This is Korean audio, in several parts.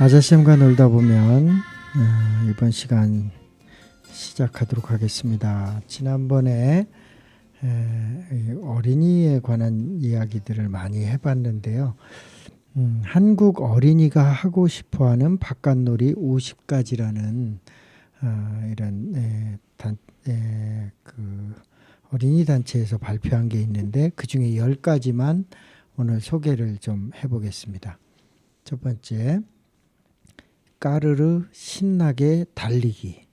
아자쌤과 놀다 보면 이번 시간 시작하도록 하겠습니다. 지난번에 어린이에 관한 이야기들을 많이 해봤는데요. 한국 어린이가 하고 싶어하는 바깥놀이 50가지라는 이런 그 어린이 단체에서 발표한 게 있는데 그 중에 10가지만 오늘 소개를 좀 해보겠습니다. 첫 번째, 까르르 신나게 달리기.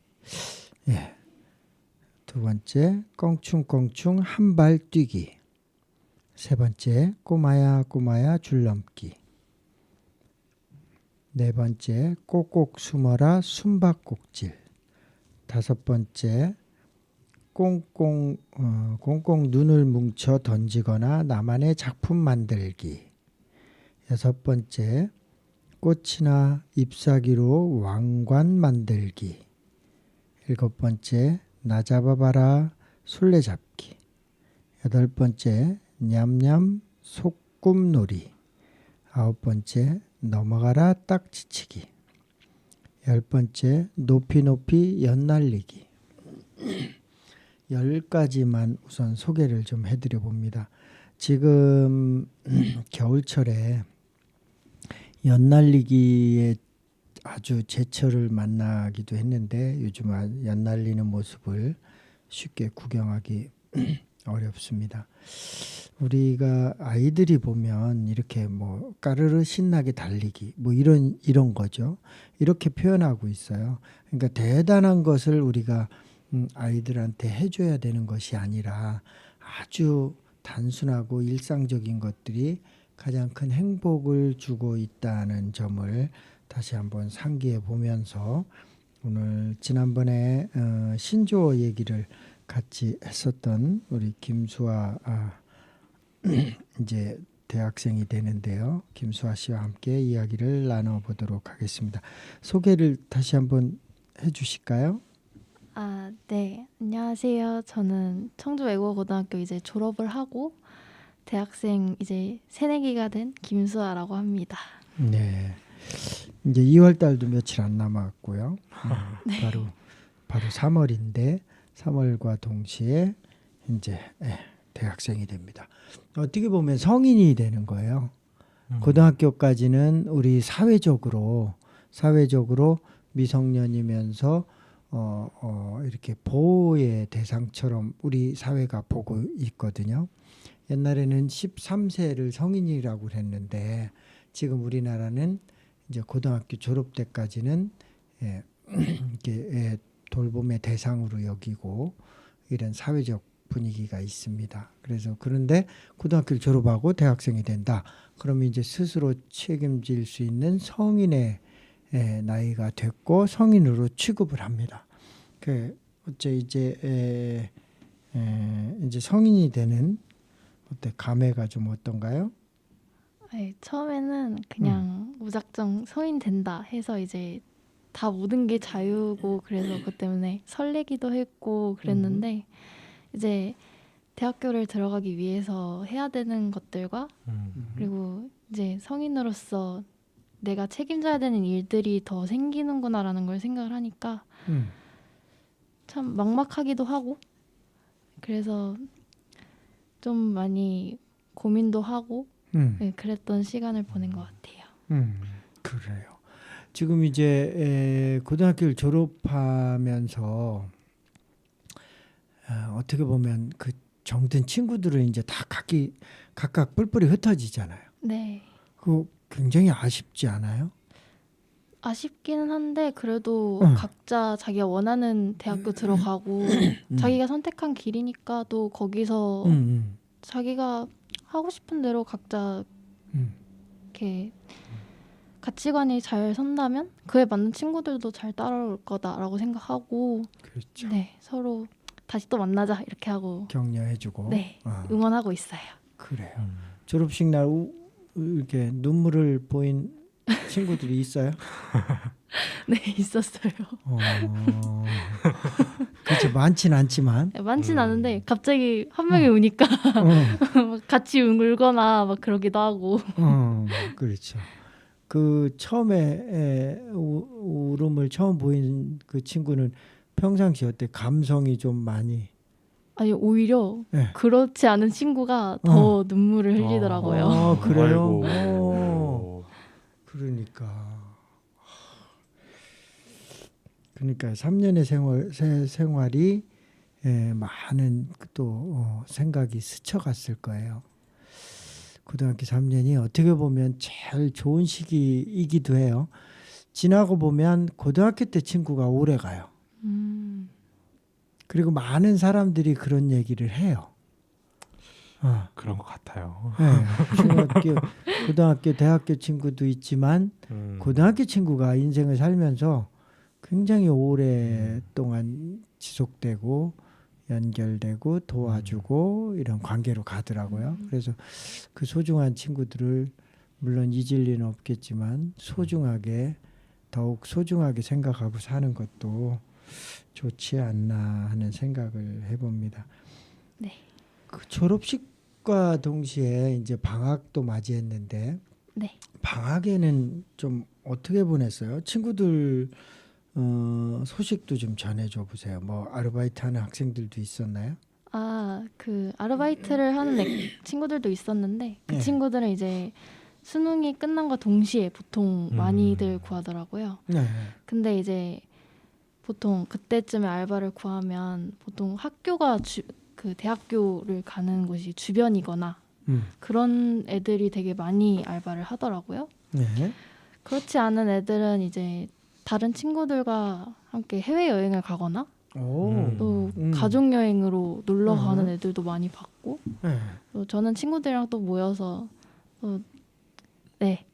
두 번째, 껑충껑충 한 발 뛰기. 세 번째, 꼬마야 꼬마야 줄넘기. 네 번째, 꼭꼭 숨어라 숨바꼭질. 다섯 번째, 꽁꽁 눈을 뭉쳐 던지거나 나만의 작품 만들기. 여섯 번째, 꽃이나 잎사귀로 왕관 만들기. 일곱 번째, 나 잡아봐라 술래잡기. 여덟 번째, 냠냠 소꿉놀이. 아홉 번째, 넘어가라 딱지치기. 열 번째, 높이 높이 연날리기. 10가지만 우선 소개를 좀 해드려 봅니다. 지금 겨울철에 연날리기에 아주 제철을 만나기도 했는데 요즘 연날리는 모습을 쉽게 구경하기 어렵습니다. 우리가 아이들이 보면 이렇게 뭐 까르르 신나게 달리기 뭐 이런 거죠. 이렇게 표현하고 있어요. 그러니까 대단한 것을 우리가 아이들한테 해줘야 되는 것이 아니라 아주 단순하고 일상적인 것들이 가장 큰 행복을 주고 있다는 점을 다시 한번 상기해 보면서 오늘 지난번에 신조어 얘기를 같이 했었던 우리 김수아 이제 대학생이 되는데요. 김수아 씨와 함께 이야기를 나눠보도록 하겠습니다. 소개를 다시 한번 해주실까요? 네. 안녕하세요. 저는 청주외국어고등학교 이제 졸업을 하고 대학생 이제 새내기가 된 김수아라고 합니다. 네. 이제 2월 달도 며칠 안 남았고요. 네. 바로 3월인데 3월과 동시에 이제 대학생이 됩니다. 어떻게 보면 성인이 되는 거예요. 고등학교까지는 우리 사회적으로 미성년이면서 이렇게 보호의 대상처럼 우리 사회가 보고 있거든요. 옛날에는 13세를 성인이라고 했는데 지금 우리나라는 이제 고등학교 졸업 때까지는 이렇게 돌봄의 대상으로 여기고 이런 사회적 분위기가 있습니다. 그래서 그런데 고등학교를 졸업하고 대학생이 된다. 그러면 이제 스스로 책임질 수 있는 성인의 나이가 됐고 성인으로 취급을 합니다. 이제 성인이 되는 감회가 좀 어떤가요? 네, 처음에는 그냥 무작정 성인 된다 해서 이제 다 모든 게 자유고 그래서 그것 때문에 설레기도 했고 그랬는데 이제 대학교를 들어가기 위해서 해야 되는 것들과 그리고 이제 성인으로서 내가 책임져야 되는 일들이 더 생기는구나라는 걸 생각을 하니까 참 막막하기도 하고 그래서 좀 많이 고민도 하고 네, 그랬던 시간을 보낸 것 같아요. 그래요. 지금 이제 고등학교를 졸업하면서 어떻게 보면 그 정든 친구들은 이제 다 각각 뿔뿔이 흩어지잖아요. 네. 그거 굉장히 아쉽지 않아요? 아쉽기는 한데 그래도 각자 자기가 원하는 대학교 들어가고 자기가 선택한 길이니까 또 거기서 자기가 하고 싶은 대로 각자 이렇게 가치관이 잘 선다면 그에 맞는 친구들도 잘 따라올 거다라고 생각하고 그렇죠. 네, 서로 다시 또 만나자 이렇게 하고 격려해주고 네, 응원하고 있어요. 그래요. 졸업식 날 이렇게 눈물을 보인 친구들이 있어요? 네, 있었어요. 그렇죠. 많진 않지만 많진 않은데 갑자기 한 명이 우니까 같이 울거나 막 그러기도 하고. 그렇죠. 그 처음에 울음을 처음 보인 그 친구는 평상시 어때? 감성이 좀 많이. 아니 오히려 예. 그렇지 않은 친구가 더 눈물을 흘리더라고요. 그래요? 아이고. 그러니까 3년의 생활이 많은 또 생각이 스쳐갔을 거예요. 고등학교 3년이 어떻게 보면 제일 좋은 시기이기도 해요. 지나고 보면 고등학교 때 친구가 오래 가요. 그리고 많은 사람들이 그런 얘기를 해요. 그런 것 같아요. 중학교, 고등학교, 대학교 친구도 있지만 고등학교 친구가 인생을 살면서 굉장히 오랫동안 지속되고 연결되고 도와주고 이런 관계로 가더라고요. 그래서 그 소중한 친구들을 물론 잊을 리는 없겠지만 더욱 소중하게 생각하고 사는 것도 좋지 않나 하는 생각을 해봅니다. 네. 그 졸업식과 동시에 이제 방학도 맞이했는데 네. 방학에는 좀 어떻게 보냈어요? 친구들 소식도 좀 전해줘 보세요. 뭐 아르바이트 하는 학생들도 있었나요? 그 아르바이트를 하는 친구들도 있었는데 그 네. 친구들은 이제 수능이 끝난과 동시에 보통 많이들 구하더라고요. 네. 근데 이제 보통 그때쯤에 알바를 구하면 보통 학교가 그 대학교를 가는 곳이 주변이거나 그런 애들이 되게 많이 알바를 하더라고요. 네. 그렇지 않은 애들은 이제 다른 친구들과 함께 해외여행을 가거나 또 가족여행으로 놀러 가는 애들도 많이 봤고 네. 또 저는 친구들이랑 또 모여서 또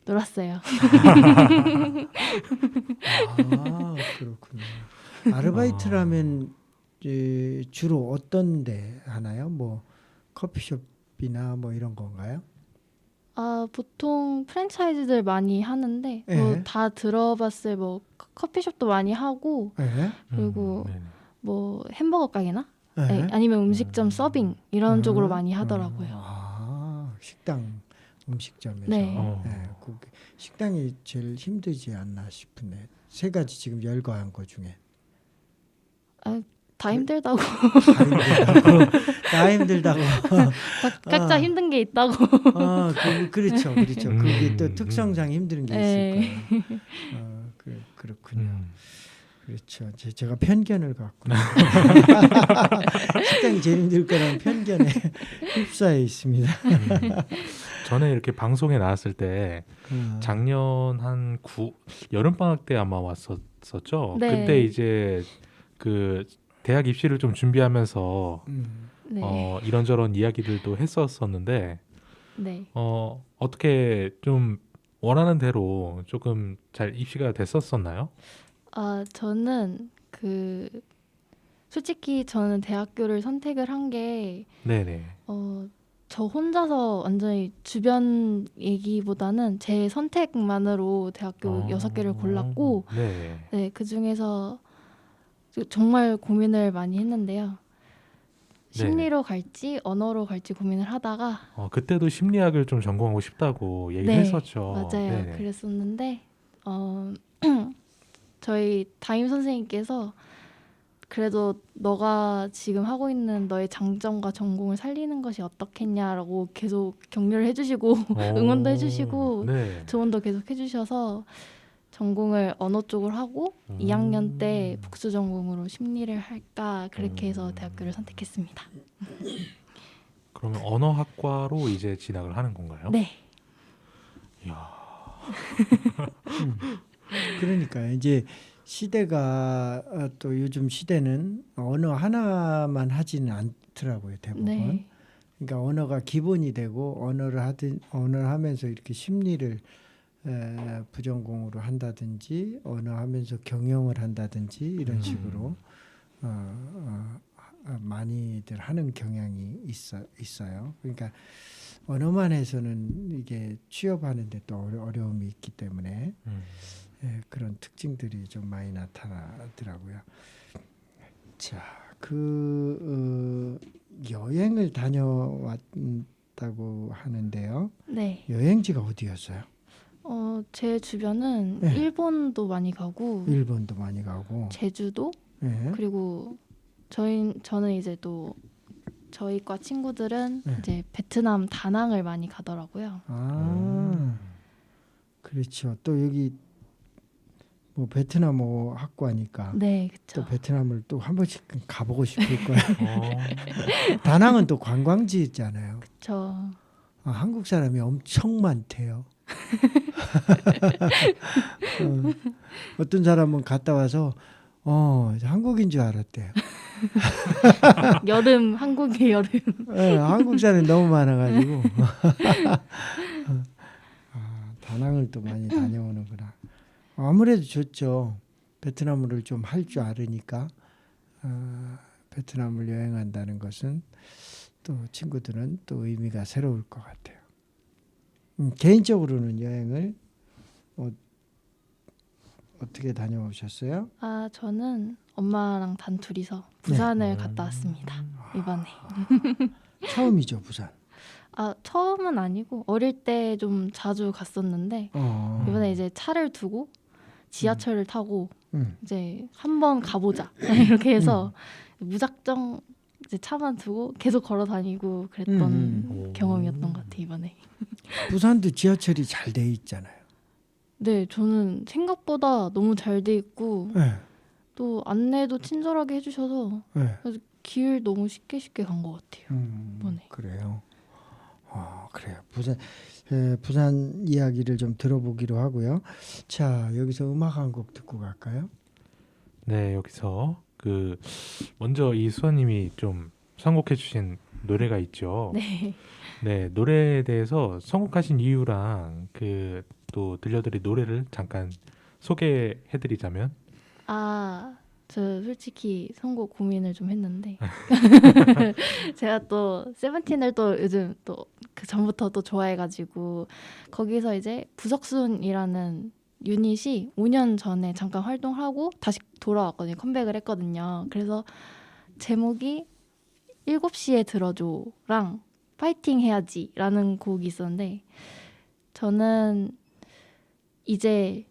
놀았어요. 그렇군요. 아르바이트라면 주로 어떤 데 하나요? 뭐 커피숍이나 뭐 이런 건가요? 보통 프랜차이즈들 많이 하는데 네. 뭐 다 들어봤을 뭐 커피숍도 많이 하고 네. 그리고 네네. 뭐 햄버거 가게나 네. 아니면 음식점 서빙 이런 쪽으로 많이 하더라고요. 식당 음식점에서 네. 식당이 제일 힘들지 않나 싶은데 세 가지 지금 열거한 거 중에 다 힘들다고 다 힘들다고 각자 힘든 게 있다고. 그렇죠. 그게 또 특성상 힘든 게 네. 있을 거예요. 그렇군요. 그렇죠. 제가 편견을 갖고 식당이 제일 힘들 거라는 편견에 휩싸여 있습니다. 전에 이렇게 방송에 나왔을 때 작년 한 여름 방학 때 아마 왔었죠. 네. 그때 이제 그 대학 입시를 좀 준비하면서 네. 이런저런 이야기들도 했었었는데 네. 어떻게 좀 원하는 대로 조금 잘 입시가 됐었었나요? 저는 솔직히 저는 대학교를 선택을 한 게 네네. 저 혼자서 완전히 주변 얘기보다는 제 선택만으로 대학교 6개를 골랐고 네. 그 중에서 정말 고민을 많이 했는데요. 심리로 갈지 언어로 갈지 고민을 하다가 그때도 심리학을 좀 전공하고 싶다고 얘기를 했었죠. 맞아요. 네네. 그랬었는데 저희 담임 선생님께서 그래도 너가 지금 하고 있는 너의 장점과 전공을 살리는 것이 어떻겠냐라고 계속 격려를 해주시고 응원도 해주시고 네. 조언도 계속 해주셔서 전공을 언어 쪽으로 하고 2학년 때 복수 전공으로 심리를 할까 그렇게 해서 대학교를 선택했습니다. 그러면 언어학과로 이제 진학을 하는 건가요? 네. 이야. 그러니까 이제 시대가 또 요즘 시대는 언어 하나만 하지는 않더라고요, 대부분. 네. 그러니까 언어가 기본이 되고 언어를 하면서 이렇게 심리를 부전공으로 한다든지 언어 하면서 경영을 한다든지 이런 식으로 많이들 하는 경향이 있어요. 그러니까 언어만 해서는 이게 취업하는데 또 어려움이 있기 때문에 그런 특징들이 좀 많이 나타나더라고요. 자, 여행을 다녀왔다고 하는데요. 네. 여행지가 어디였어요? 제 주변은 네. 일본도 많이 가고 일본도 많이 가고. 제주도 예. 그리고 저는 이제 또 저희 과 친구들은 네. 이제 베트남 다낭을 많이 가더라고요. 아, 그렇죠. 또 여기 뭐 베트남어 학과니까 네, 또 그렇죠. 베트남을 또 한 번씩 가보고 싶을 거야. 어, 다낭은 또 관광지 있잖아요. 그렇죠. 한국 사람이 엄청 많대요. 어떤 사람은 갔다 와서 한국인 줄 알았대요. 여름 한국의 여름. 예, 한국 사람이 너무 많아가지고 다낭을 또 많이 다녀오는구나. 아무래도 좋죠. 베트남어를 좀 할 줄 알으니까 베트남을 여행한다는 것은 또 친구들은 또 의미가 새로울 것 같아요. 개인적으로는 여행을 어떻게 다녀오셨어요? 저는 엄마랑 단둘이서 부산을 갔다 왔습니다. 이번에. 처음이죠, 부산. 처음은 아니고 어릴 때 좀 자주 갔었는데 이번에 이제 차를 두고 지하철을 타고 이제 한번 가보자 이렇게 해서 무작정 이제 차만 두고 계속 걸어 다니고 그랬던 경험이었던 것 같아요 이번에. 부산도 지하철이 잘 돼 있잖아요. 네, 저는 생각보다 너무 잘 돼 있고 네, 또 안내도 친절하게 해주셔서 네. 길 너무 쉽게 간 것 같아요. 이번에. 그래요. 그래요. 부산 이야기를 좀 들어보기로 하고요. 자, 여기서 음악 한 곡 듣고 갈까요? 네, 여기서 먼저 이수아님이 좀 선곡해 주신 노래가 있죠. 네. 네, 노래에 대해서 선곡하신 이유랑 또 들려드릴 노래를 잠깐 소개해 드리자면 저 솔직히 선곡 고민을 좀 했는데 제가 또 세븐틴을 또 요즘 또 그 전부터 또 좋아해가지고 거기서 이제 부석순이라는 유닛이 5년 전에 잠깐 활동하고 다시 돌아왔거든요. 컴백을 했거든요. 그래서 제목이 7시에 들어줘랑 파이팅 해야지라는 곡이 있었는데 저는 이제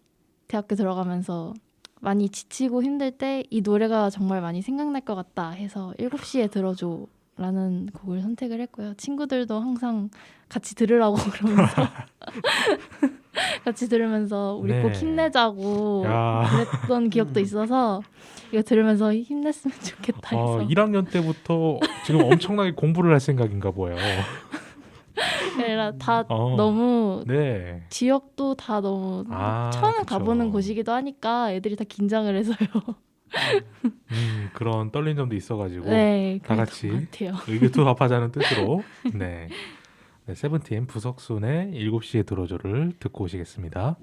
대학교 들어가면서 많이 지치고 힘들 때 이 노래가 정말 많이 생각날 것 같다 해서 7시에 들어줘라는 곡을 선택을 했고요. 친구들도 항상 같이 들으라고 그러면서 같이 들으면서 우리 네. 꼭 힘내자고 야. 그랬던 기억도 있어서 이거 들으면서 힘냈으면 좋겠다 해서 1학년 때부터 지금 엄청나게 공부를 할 생각인가 봐요. 다 어, 너무 네. 지역도 다 너무 처음 그쵸. 가보는 곳이기도 하니까 애들이 다 긴장을 해서요. 그런 떨린 점도 있어가지고 네, 다 그랬던 같이 것 같아요. 의기투합하자는 뜻으로 네, 세븐틴 부석순의 7시에 들어줘를 듣고 오시겠습니다.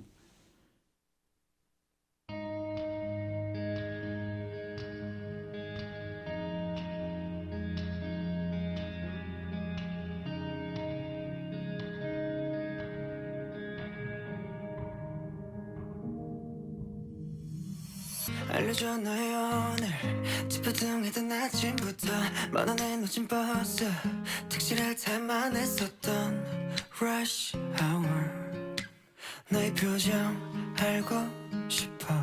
알려줘 너의 오늘 찌뿌둥했던 아침부터 먼 원에 놓친 버스 택시를 탈만 했었던 rush hour 너의 표정 알고 싶어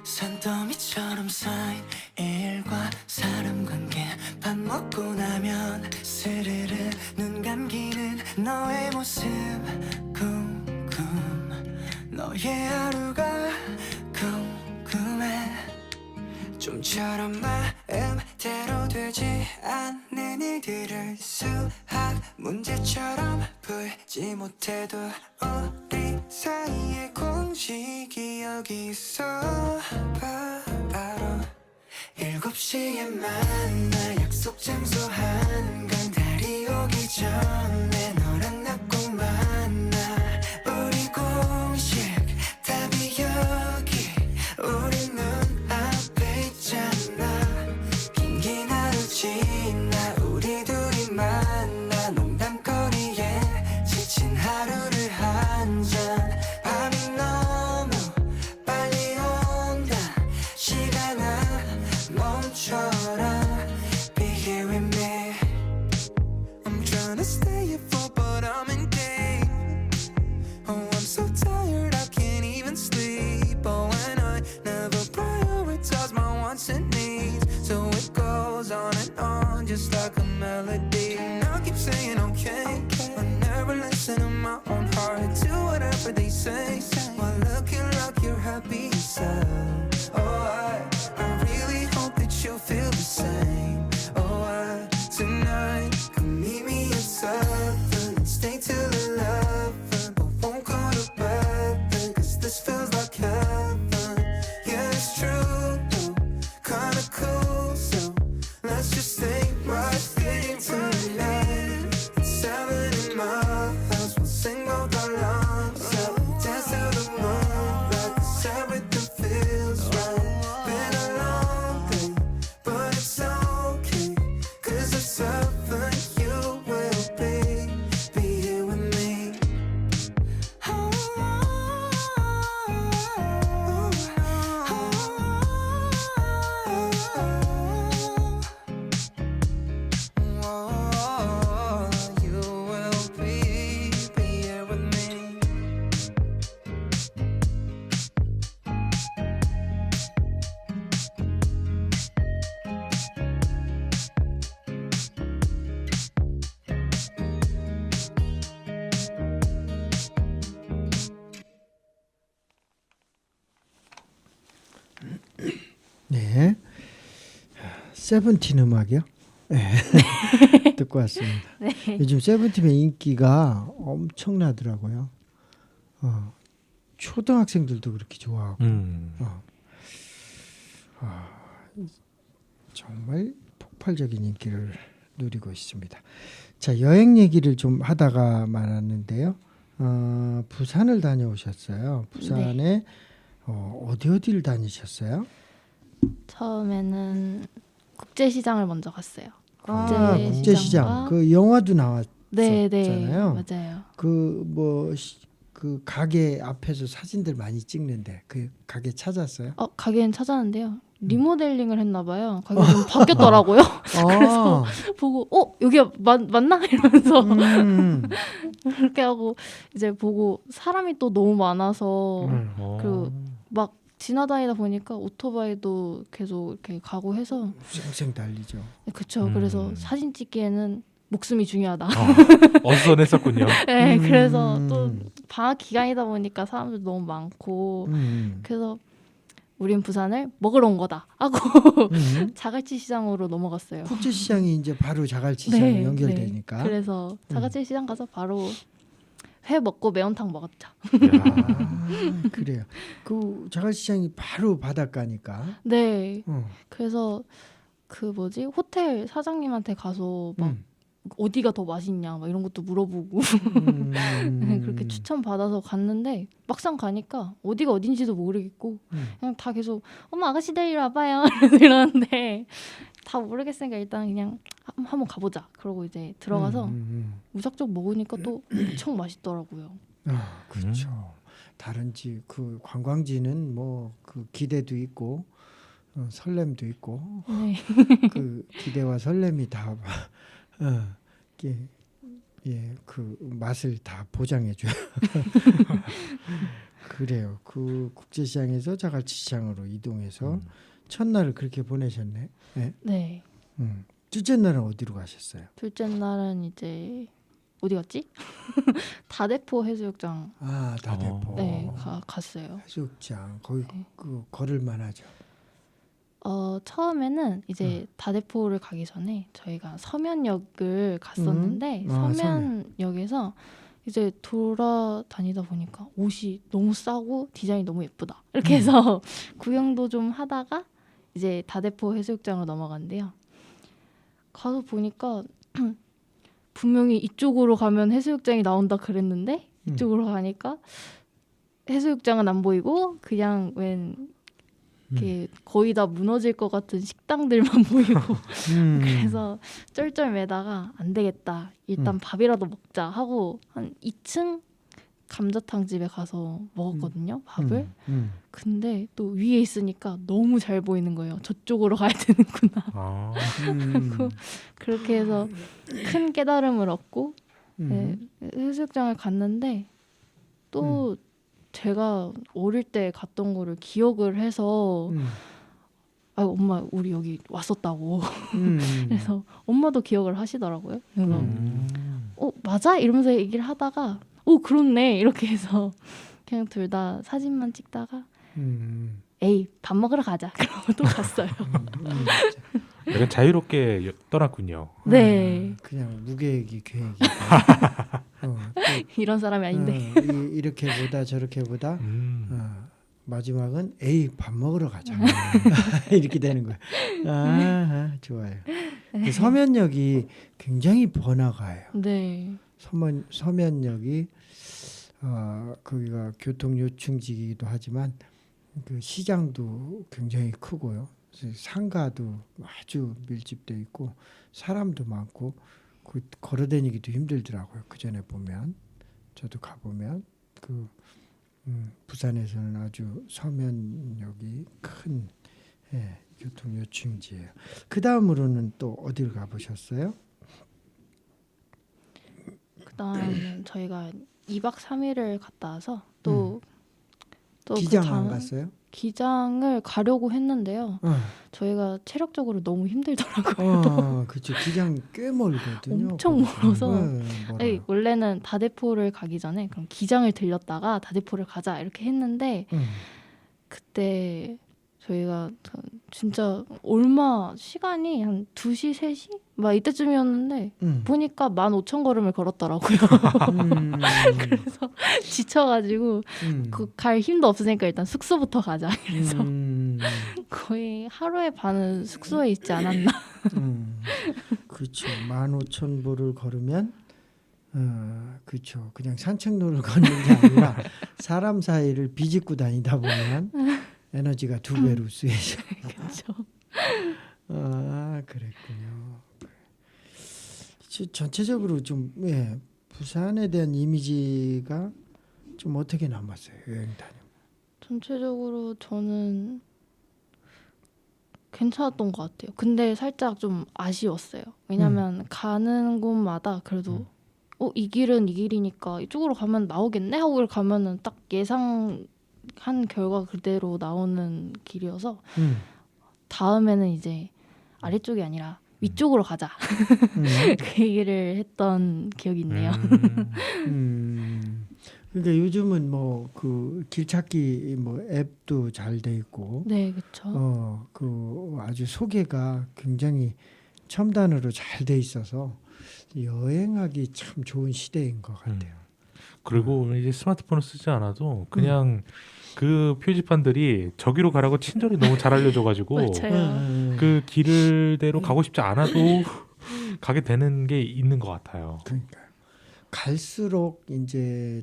산더미처럼 쌓인 일과 사람 관계 밥 먹고 나면 스르르 눈 감기는 너의 모습 궁금 너의 하루가 궁금해 좀처럼 마음대로 되지 않는 일들을 수학 문제처럼 풀지 못해도 우리 사이의 공식이 여기 있어 바로 7시에 만나 약속 장소 한강 달이 오기 전에 너랑 나 꼭 만나 우리 공식 답이 여기 우리 눈앞에 있잖아 긴 하루 지나 우리 둘이 만나 농담거리에 지친 하루를 한잔 밤이 너무 빨리 온다 시간아 멈춰라 Be here with me I'm trying to stay up for but I'm in game Oh I'm so tired just like a melody. And I keep saying okay, but never listen to my own heart. Do whatever they say, while looking like you're happy yourself. Oh, I really hope that you feel the same. Oh, tonight, come meet me inside. Stay till 11, but won't go to bed. 'Cause this feels like heaven. Yeah, it's true, kinda cool. So let's just stay right here tonight. It's 7 in my house, we'll sing both our lungs out. Dance till the moonlight, 'cause everything feels right. Been a long day, but it's okay. 'Cause it's 7, you will be here with me. You will be here with me. 네. 세븐틴 음악이요? 네. 듣고 왔습니다. 네. 요즘 세븐틴의 인기가 엄청나더라고요. 초등학생들도 그렇게 좋아하고 정말 폭발적인 인기를 누리고 있습니다. 자, 여행 얘기를 좀 하다가 말았는데요. 부산을 다녀오셨어요. 부산에 어디를 다니셨어요? 처음에는 국제시장을 먼저 갔어요. 국제시장. 그 영화도 네, 나왔었잖아요. 맞아요. 그 가게 앞에서 사진들 많이 찍는데 그 가게 찾았어요? 가게는 찾았는데요. 리모델링을 했나 봐요. 가게가 좀 바뀌었더라고요. 그래서 보고 여기 맞나? 이러면서 그렇게 하고 이제 보고 사람이 또 너무 많아서 그 막 지나다니다 보니까 오토바이도 계속 이렇게 가고 해서 쌩쌩 달리죠. 그쵸. 그래서 사진 찍기에는 목숨이 중요하다. 어수선했었군요. 네, 그래서 또 방학 기간이다 보니까 사람들 너무 많고 그래서 우린 부산을 먹으러 온 거다 하고 자갈치 시장으로 넘어갔어요. 국제시장이 이제 바로 자갈치시장 네, 연결되니까. 네. 그래서 자갈치 시장 가서 바로 회 먹고 매운탕 먹었죠. 그래요. 그 자갈치시장이 바로 바닷가니까. 네. 그래서 그 호텔 사장님한테 가서 막 어디가 더 맛있냐 막 이런 것도 물어보고 그렇게 추천 받아서 갔는데 막상 가니까 어디가 어딘지도 모르겠고 그냥 다 계속 엄마 아가씨들 이리 와봐요 이러는데 다 모르겠으니까 일단 그냥 한번 가보자. 그러고 이제 들어가서 무작정 먹으니까 또 엄청 맛있더라고요. 그렇죠. 다른지 그 관광지는 뭐 그 기대도 있고 설렘도 있고 네. 그 기대와 설렘이 다 그 맛을 다 보장해줘요. 그래요. 그 국제시장에서 자갈치시장으로 이동해서 첫날을 그렇게 보내셨네. 네. 네. 둘째 날은 어디로 가셨어요? 둘째 날은 이제 어디 갔지? 다대포 해수욕장. 다대포. 네, 갔어요. 해수욕장 거기 네. 그 걸을 만하죠. 처음에는 이제 다대포를 가기 전에 저희가 서면역을 갔었는데 서면역에서 이제 돌아다니다 보니까 옷이 너무 싸고 디자인이 너무 예쁘다. 이렇게 해서 구경도 좀 하다가 이제 다대포 해수욕장으로 넘어갔는데요. 가서 보니까 분명히 이쪽으로 가면 해수욕장이 나온다 그랬는데 이쪽으로 가니까 해수욕장은 안 보이고 그냥 이렇게 거의 다 무너질 것 같은 식당들만 보이고 그래서 쩔쩔매다가 안 되겠다. 일단 밥이라도 먹자 하고 한 2층 감자탕 집에 가서 먹었거든요. 밥을. 근데 또 위에 있으니까 너무 잘 보이는 거예요. 저쪽으로 가야 되는구나. 그렇게 해서 큰 깨달음을 얻고 네, 해수욕장을 갔는데 또 제가 어릴 때 갔던 거를 기억을 해서 아 엄마 우리 여기 왔었다고. 음. 그래서 엄마도 기억을 하시더라고요. 그래서 음. 맞아? 이러면서 얘기를 하다가 그렇네 이렇게 해서 그냥 둘 다 사진만 찍다가 에이 밥 먹으러 가자. 그러고 또 갔어요. 약간 자유롭게 떠났군요. 네. 그냥 무계획이 계획이. 또, 이런 사람이 아닌데. 이렇게 보다 저렇게 보다 마지막은 에이 밥 먹으러 가자. 이렇게 되는 거예요. 좋아요. 그 서면역이 굉장히 번화가예요. 네. 서면역이 거기가 교통 요충지이기도 하지만 그 시장도 굉장히 크고요. 상가도 아주 밀집돼 있고 사람도 많고 걸어다니기도 힘들더라고요. 그 전에 보면 저도 가보면 부산에서는 아주 서면역이 큰 교통 요충지예요. 그 다음으로는 또 어디를 가보셨어요? 그다음 저희가 2박 3일을 갔다 와서 또 기장 그 안 갔어요? 기장을 가려고 했는데요. 저희가 체력적으로 너무 힘들더라고요. 그렇죠. 기장 꽤 멀거든요. 엄청 멀어서. 네, 아니, 원래는 다대포를 가기 전에 그럼 기장을 들렸다가 다대포를 가자 이렇게 했는데 그때 저희가 진짜 얼마 시간이 한 2시, 3시? 막 이때쯤이었는데 보니까 15,000걸음을 걸었더라고요. 그래서 지쳐가지고 갈 힘도 없으니까 일단 숙소부터 가자. 그래서 거의 하루의 반은 숙소에 있지 않았나. 그렇죠. 15,000보를 걸으면 그렇죠. 그냥 산책로를 걷는 게 아니라 사람 사이를 비집고 다니다 보면 에너지가 2배로 쓰여져. 그렇죠. 그랬군요. 전체적으로 좀 부산에 대한 이미지가 좀 어떻게 남았어요? 여행 다니면. 전체적으로 저는 괜찮았던 것 같아요. 근데 살짝 좀 아쉬웠어요. 왜냐면 가는 곳마다 그래도 이 길은 이 길이니까 이쪽으로 가면 나오겠네 하고 가면은 딱 예상한 결과 그대로 나오는 길이어서 다음에는 이제 아래쪽이 아니라 위쪽으로 가자. 그 얘기를 했던 기억이 있네요. 그러니까 요즘은 뭐 그 길찾기 뭐 앱도 잘 돼 있고, 네, 그렇죠. 그 아주 소개가 굉장히 첨단으로 잘 돼 있어서 여행하기 참 좋은 시대인 것 같아요. 그리고 이제 스마트폰을 쓰지 않아도 그냥 그 표지판들이 저기로 가라고 친절히 너무 잘 알려줘가지고 맞아요. 그 길대로 가고 싶지 않아도 가게 되는 게 있는 것 같아요. 그러니까 갈수록 이제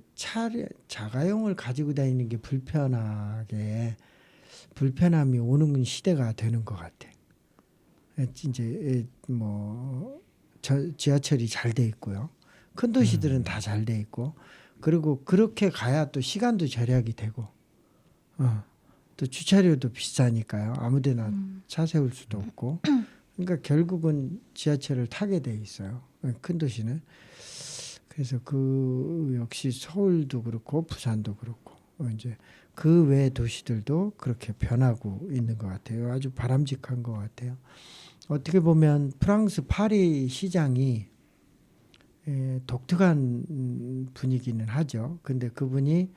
자가용을 가지고 다니는 게 불편함이 오는 시대가 되는 것 같아. 이제 뭐 지하철이 잘 돼 있고요. 큰 도시들은 다 잘 돼 있고, 그리고 그렇게 가야 또 시간도 절약이 되고, 또 주차료도 비싸니까요. 아무데나 차 세울 수도 없고, 그러니까 결국은 지하철을 타게 돼 있어요. 큰 도시는. 그래서 그 역시 서울도 그렇고 부산도 그렇고 이제 그 외 도시들도 그렇게 변하고 있는 것 같아요. 아주 바람직한 것 같아요. 어떻게 보면 프랑스 파리 시장이 독특한 분위기는 하죠. 근데 그분이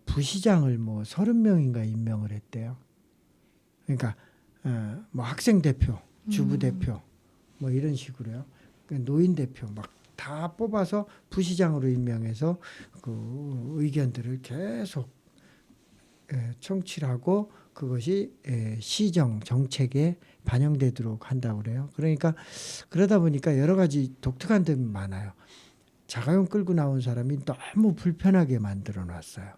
부시장을 뭐 30명인가 임명을 했대요. 그러니까 뭐 학생 대표, 주부 대표 뭐 이런 식으로요. 그러니까 노인 대표 막 다 뽑아서 부시장으로 임명해서 그 의견들을 계속 청취를 하고 그것이 시정 정책에 반영되도록 한다고 그래요. 그러니까 그러다 보니까 여러 가지 독특한 점이 많아요. 자가용 끌고 나온 사람이 너무 불편하게 만들어 놨어요.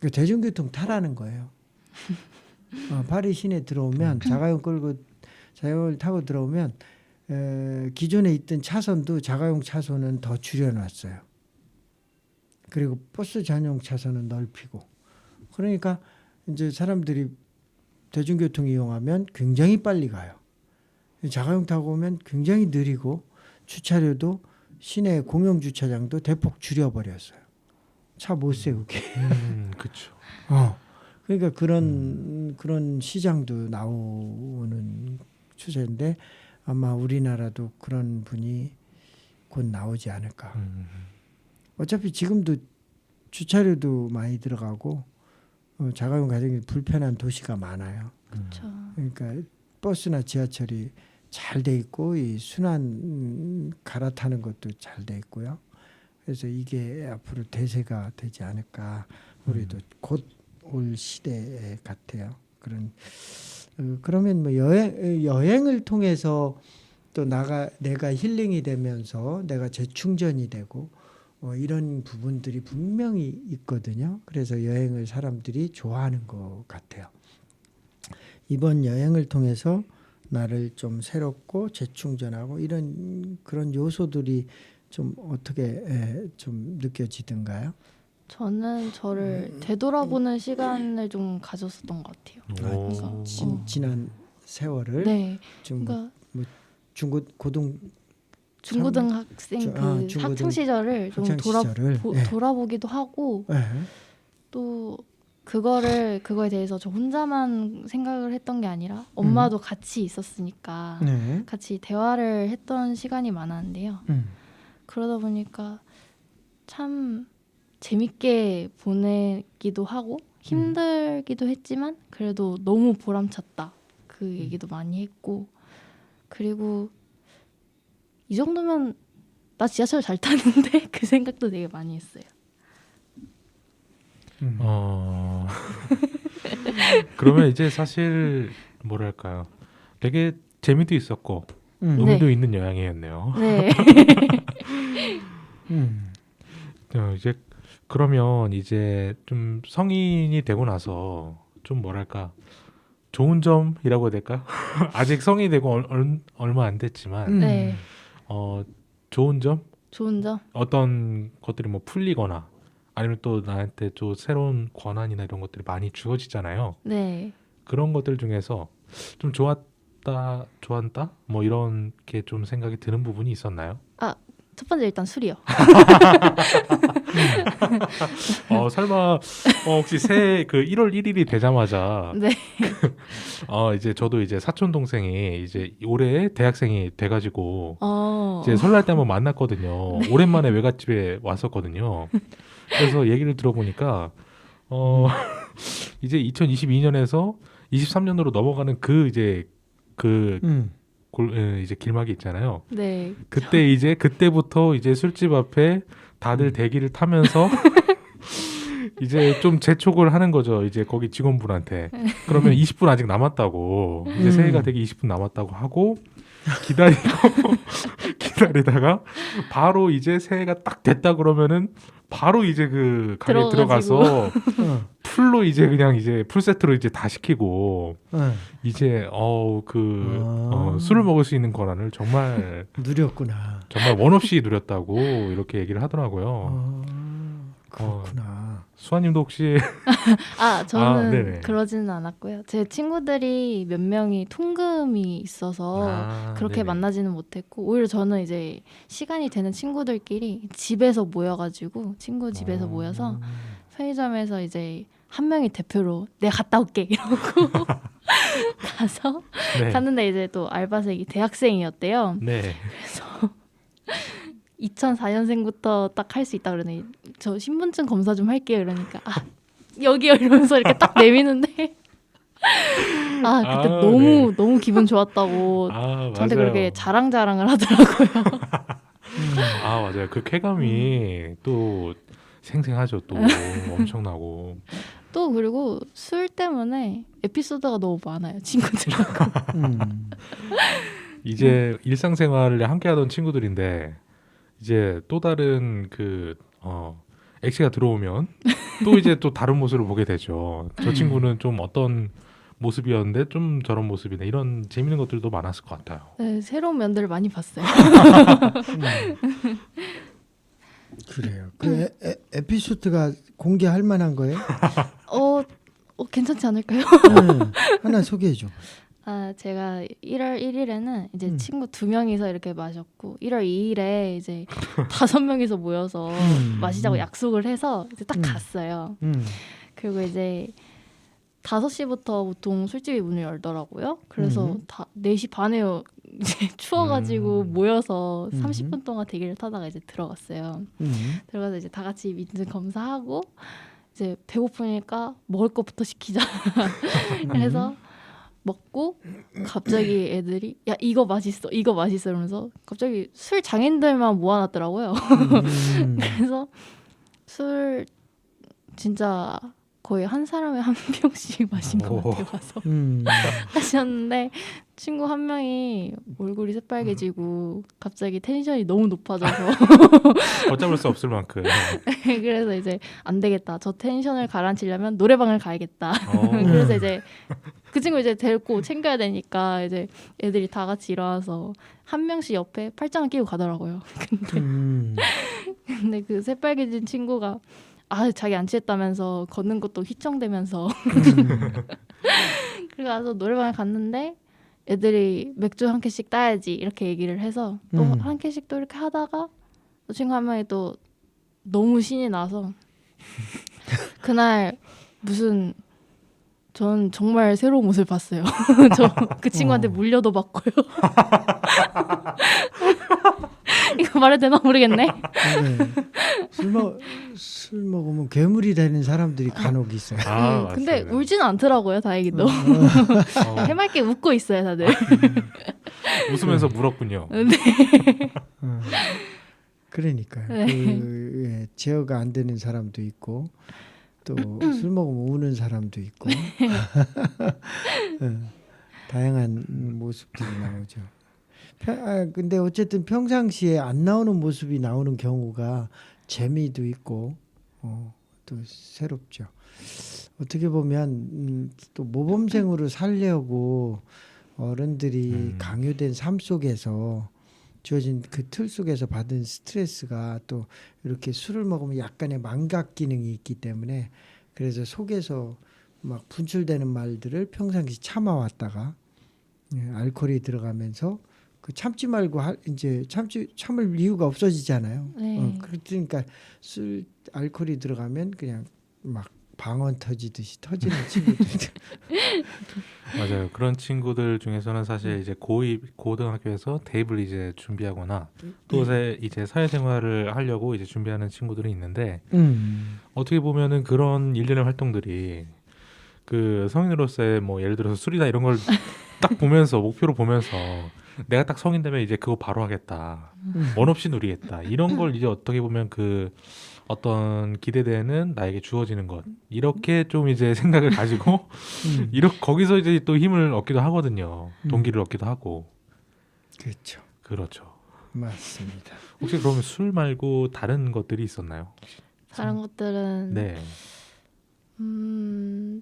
그 대중교통 타라는 거예요. 파리 시내 들어오면 자가용을 타고 들어오면 기존에 있던 차선도 자가용 차선은 더 줄여놨어요. 그리고 버스 전용 차선은 넓히고. 그러니까 이제 사람들이 대중교통 이용하면 굉장히 빨리 가요. 자가용 타고 오면 굉장히 느리고 주차료도 시내 공영 주차장도 대폭 줄여버렸어요. 차 못 세우게. 그렇죠. 그러니까 그런 시장도 나오는 추세인데 아마 우리나라도 그런 분이 곧 나오지 않을까. 어차피 지금도 주차료도 많이 들어가고 자가용 가정이 불편한 도시가 많아요. 그렇죠. 그러니까 버스나 지하철이 잘 돼 있고 이 순환 갈아타는 것도 잘 돼 있고요. 그래서 이게 앞으로 대세가 되지 않을까. 우리도 곧 올 시대 같아요. 그러면 뭐 여행을 통해서 또 내가 힐링이 되면서 내가 재충전이 되고 이런 부분들이 분명히 있거든요. 그래서 여행을 사람들이 좋아하는 것 같아요. 이번 여행을 통해서 나를 좀 새롭고 재충전하고 그런 요소들이 좀 어떻게 좀 느껴지던가요? 저는 저를 되돌아보는 시간을 좀 가졌었던 것 같아요. 오. 지난 세월을 네, 좀 그러니까 중고등학생 중고등- 학창 시절을 좀 학창 시절을, 예. 돌아보기도 하고 네. 또 그거에 대해서 저 혼자만 생각을 했던 게 아니라 엄마도 같이 있었으니까 네. 같이 대화를 했던 시간이 많았는데요. 그러다 보니까 참 재밌게 보내기도 하고 힘들기도 했지만 그래도 너무 보람찼다. 그 얘기도 많이 했고 그리고 이 정도면 나 지하철 잘 타는데 그 생각도 되게 많이 했어요. 그러면 이제 사실 뭐랄까요? 되게 재미도 있었고 의미도 네. 있는 여행이었네요. 네. 이제 그러면 이제 좀 성인이 되고 나서 좀 뭐랄까 좋은 점이라고 해야 될까? 아직 성인이 되고 얼마 안 됐지만 네. 좋은 점? 좋은 점. 어떤 것들이 뭐 풀리거나 아니면 또 나한테 또 새로운 권한이나 이런 것들이 많이 주어지잖아요. 네. 그런 것들 중에서 좀 좋았다 뭐 이런 게 좀 생각이 드는 부분이 있었나요? 첫 번째 일단 술이요. 설마 혹시 새해 그 1월 1일이 되자마자 네. 이제 저도 이제 사촌 동생이 이제 올해 대학생이 돼가지고 어. 이제 설날 때 한번 만났거든요. 오랜만에 외갓집에 왔었거든요. 그래서 얘기를 들어보니까 이제 2022년에서 23년으로 넘어가는 이제 길막이 있잖아요. 네. 그때부터 이제 술집 앞에 다들 대기를 타면서 이제 좀 재촉을 하는 거죠. 이제 거기 직원분한테. 그러면 20분 아직 남았다고. 이제 새해가 되기 20분 남았다고 하고 기다리다가 바로 이제 새해가 딱 됐다 그러면은 바로 이제 그 가게에 들어가서 풀로 이제 그냥 이제 풀 세트로 이제 다 시키고 이제 술을 먹을 수 있는 권한을 정말 누렸구나. 정말 원 없이 누렸다고 이렇게 얘기를 하더라고요. 그렇구나. 수아님도 혹시 저는 네네. 그러지는 않았고요. 제 친구들이 몇 명이 통금이 있어서 그렇게 네네. 만나지는 못했고 오히려 저는 이제 시간이 되는 친구들끼리 집에서 모여가지고 친구 집에서 모여서 편의점에서 이제 한 명이 대표로 내가 갔다 올게 이러고 가서 네. 갔는데 이제 또 알바생이 대학생이었대요. 네. 2004년생부터 딱 할 수 있다 그러더니 저 신분증 검사 좀 할게요 이러니까 여기요 이러면서 이렇게 딱 내미는데 그때 너무 기분 좋았다고 저한테 맞아요. 그렇게 자랑을 하더라고요. 맞아요. 그 쾌감이 또 생생하죠. 또 엄청나고. 또 그리고 술 때문에 에피소드가 너무 많아요 친구들하고. 이제 일상생활을 함께하던 친구들인데 이제 또 다른 엑시가 들어오면 또 이제 또 다른 모습을 보게 되죠. 저 친구는 좀 어떤 모습이었는데 좀 저런 모습이네 이런 재밌는 것들도 많았을 것 같아요. 네, 새로운 면들을 많이 봤어요. 그래요. 그 에피소드가 공개할 만한 거예요? 괜찮지 않을까요? 하나 소개해 줘. 제가 1월 1일에는 이제 친구 2명이서 이렇게 마셨고 1월 2일에 이제 5명이서 모여서 마시자고 약속을 해서 이제 딱 갔어요. 그리고 이제 5시부터 보통 술집이 문을 열더라고요. 그래서 음. 다 4시 반에 이제 추워가지고 모여서 음. 30분 동안 대기를 타다가 이제 들어갔어요. 들어가서 이제 다 같이 민증 검사하고 이제 배고프니까 먹을 것부터 시키자. 그래서 먹고 갑자기 애들이 야 이거 맛있어 이거 맛있어 이러면서 갑자기 술 장인들만 모아놨더라고요. 그래서 술 진짜 거의 한 사람에 한 병씩 마신 것 같아요. 가서 하셨는데 친구 한 명이 얼굴이 새빨개지고 갑자기 텐션이 너무 높아져서 걷잡을 수 없을 만큼. 그래서 이제 안 되겠다. 저 텐션을 가라앉히려면 노래방을 가야겠다. 어. 그래서 이제 그 친구 이제 데리고 챙겨야 되니까 이제 애들이 다 같이 일어나서 한 명씩 옆에 팔짱을 끼고 가더라고요. 근데 그 새빨개진 친구가 자기 안 취했다면서 걷는 것도 휘청대면서 그래서 노래방에 갔는데 애들이 맥주 한 캔씩 따야지 이렇게 얘기를 해서 또 한 캔씩 또 이렇게 하다가 또 친구 한 명이 또 너무 신이 나서 그날 무슨 전 정말 새로운 모습을 봤어요. 저 그 친구한테 물려도 봤고요. 이거 말해도 되나 모르겠네. 술 먹으면 괴물이 되는 사람들이 간혹 있어요. 근데 맞습니다. 울지는 않더라고요. 다행히도. 해맑게 웃고 있어요 다들. 웃으면서 물었군요. 네. 그러니까요. 제어가 안 되는 사람도 있고 또 술 먹으면 우는 사람도 있고 다양한 모습들이 나오죠. 근데 어쨌든 평상시에 안 나오는 모습이 나오는 경우가 재미도 있고 또 새롭죠. 어떻게 보면 또 모범생으로 살려고 어른들이 강요된 삶 속에서 주어진 그 틀 속에서 받은 스트레스가 또 이렇게 술을 먹으면 약간의 망각 기능이 있기 때문에 그래서 속에서 막 분출되는 말들을 평상시 참아왔다가 알코올이 들어가면서 그 참지 말고 이제 참을 이유가 없어지잖아요. 네. 그러니까 알코올이 들어가면 그냥 막 방언 터지듯이 터지는 친구들. 맞아요. 그런 친구들 중에서는 사실 이제 고등학교에서 대입을 이제 준비하거나 또 이제 사회생활을 하려고 이제 준비하는 친구들이 있는데 어떻게 보면은 그런 일련의 활동들이 그 성인으로서의 뭐 예를 들어서 술이나 이런 걸 딱 보면서 목표로 보면서 내가 딱 성인 되면 이제 그거 바로 하겠다. 원 없이 누리겠다. 이런 걸 이제 어떻게 보면 그 어떤 기대되는 나에게 주어지는 것 이렇게 좀 이제 생각을 가지고 거기서 이제 또 힘을 얻기도 하거든요. 동기를 얻기도 하고. 그렇죠. 그렇죠. 맞습니다. 혹시 그러면 술 말고 다른 것들이 있었나요? 다른 것들은 네.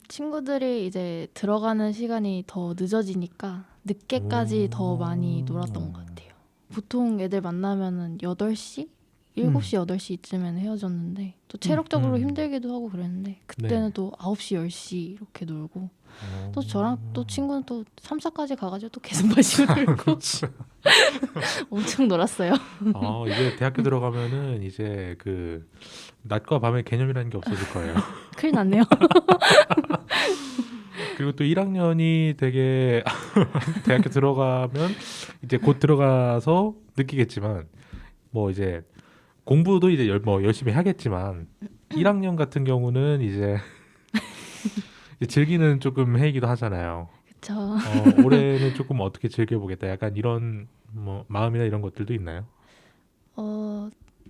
친구들이 이제 들어가는 시간이 더 늦어지니까 늦게까지 더 많이 놀았던 것 같아요. 보통 애들 만나면은 8시? 7시, 8시쯤엔 헤어졌는데 또 체력적으로 힘들기도 하고 그랬는데 그때는 네. 또 9시, 10시 이렇게 놀고 또 저랑 또 친구는 또 3, 4까지 가가지고 또 계속 마시고 놀고 엄청 놀았어요. 이제 대학교 들어가면은 이제 그 낮과 밤의 개념이라는 게 없어질 거예요. 큰일 났네요. 그리고 또 1학년이 되게 대학교 들어가면 이제 곧 들어가서 느끼겠지만 뭐 이제 공부도 이제 열심히 하겠지만 1학년 같은 경우는 이제 즐기는 조금 해이기도 하잖아요. 그쵸. 올해는 조금 어떻게 즐겨보겠다. 약간 이런 뭐 마음이나 이런 것들도 있나요?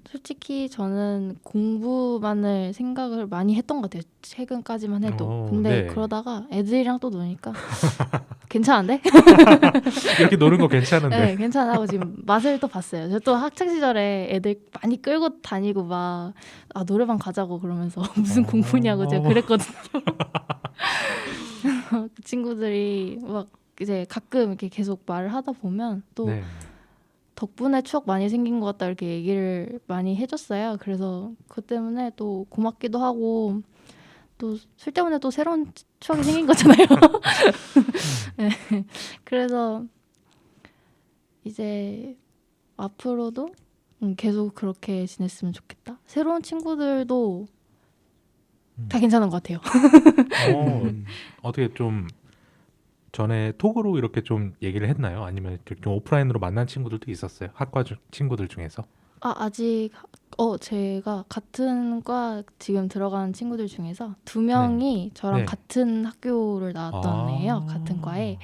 솔직히 저는 공부만을 생각을 많이 했던 것 같아요. 최근까지만 해도. 근데 네. 그러다가 애들이랑 또 노니까 괜찮은데? 이렇게 노는 거 괜찮은데. 네, 괜찮아. 지금 맛을 또 봤어요. 저 또 학창 시절에 애들 많이 끌고 다니고 막 노래방 가자고 그러면서 무슨 공부냐고 제가 그랬거든요. 그 친구들이 막 이제 가끔 이렇게 계속 말을 하다 보면 또 네. 덕분에 추억 많이 생긴 것 같다 이렇게 얘기를 많이 해줬어요. 그래서 그 때문에 또 고맙기도 하고 또 술 때문에 또 새로운 추억이 생긴 거잖아요. 네. 그래서 이제 앞으로도 계속 그렇게 지냈으면 좋겠다. 새로운 친구들도 다 괜찮은 것 같아요. 어떻게 좀 전에 톡으로 이렇게 좀 얘기를 했나요? 아니면 좀 오프라인으로 만난 친구들도 있었어요? 학과 친구들 중에서? 아직 제가 같은 과 지금 들어간 친구들 중에서 2명이 저랑 네. 같은 학교를 나왔던 애예요. 같은 과에.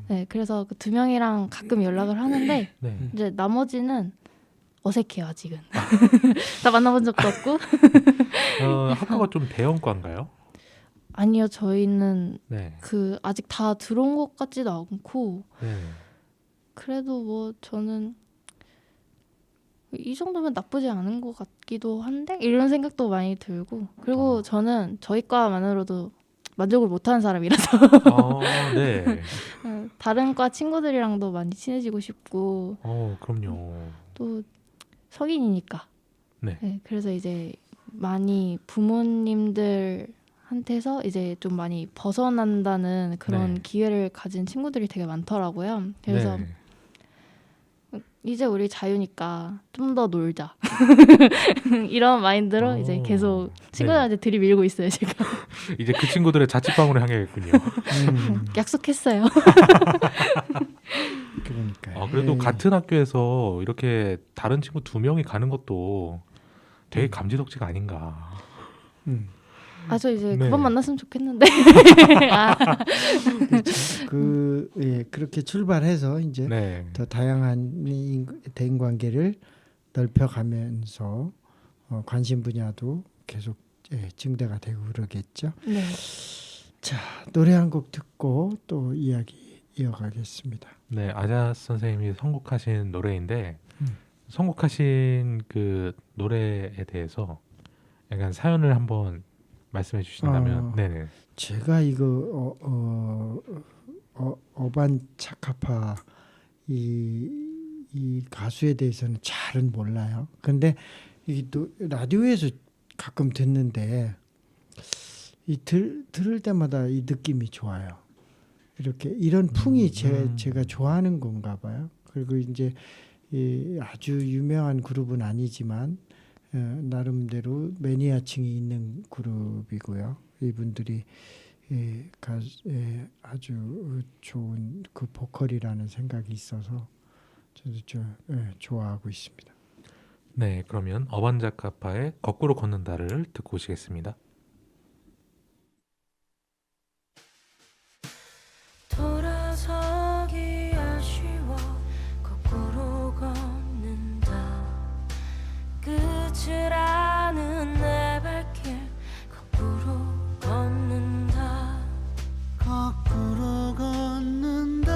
네, 그래서 그 2명이랑 가끔 연락을 하는데 네. 이제 나머지는 어색해요 아직은. 다 만나본 적도 없고. 학과가 좀 대형과인가요? 아니요, 저희는 네. 그 아직 다 들어온 것 같지도 않고 네. 그래도 뭐 저는 이 정도면 나쁘지 않은 것 같기도 한데 이런 생각도 많이 들고 그리고 저는 저희 과만으로도 만족을 못하는 사람이라서 네. 다른 과 친구들이랑도 많이 친해지고 싶고 그럼요. 또 성인이니까 네. 그래서 이제 많이 부모님들한테서 이제 좀 많이 벗어난다는 그런 네. 기회를 가진 친구들이 되게 많더라고요. 그래서 네. 이제 우리 자유니까 좀 더 놀자 이런 마인드로 이제 계속 친구들한테 들이밀고 있어요 제가. 이제 그 친구들의 자취방으로 향해야겠군요. 약속했어요. 그러니까요. 그래도 예. 같은 학교에서 이렇게 다른 친구 2명이 가는 것도 되게 감지덕지가 아닌가. 저 이제 네. 그만 만났으면 좋겠는데. 그렇게 출발해서 이제 네. 더 다양한 대인 관계를 넓혀가면서 관심 분야도 계속 증대가 되고 그러겠죠. 네. 자, 노래 한 곡 듣고 또 이야기 이어가겠습니다. 네, 아자 선생님이 선곡하신 노래인데 선곡하신 그 노래에 대해서 약간 사연을 한번 말씀해 주신다면. 네네. 제가 이거 어반 차카파 이 가수에 대해서는 잘은 몰라요. 근데 또 라디오에서 가끔 듣는데 들을 때마다 이 느낌이 좋아요. 이렇게 이런 풍이 제가 좋아하는 건가 봐요. 그리고 이제 아주 유명한 그룹은 아니지만 나름대로 매니아층이 있는 그룹이고요. 이분들이 아주 좋은 그 보컬이라는 생각이 있어서 저도 좋아하고 있습니다. 네, 그러면 어반자카파의 거꾸로 걷는다를 듣고 오시겠습니다. 돌아서기 아쉬워 거꾸로 걷는다 끝을 아는 내 발길 거꾸로 걷는다 거꾸로 걷는다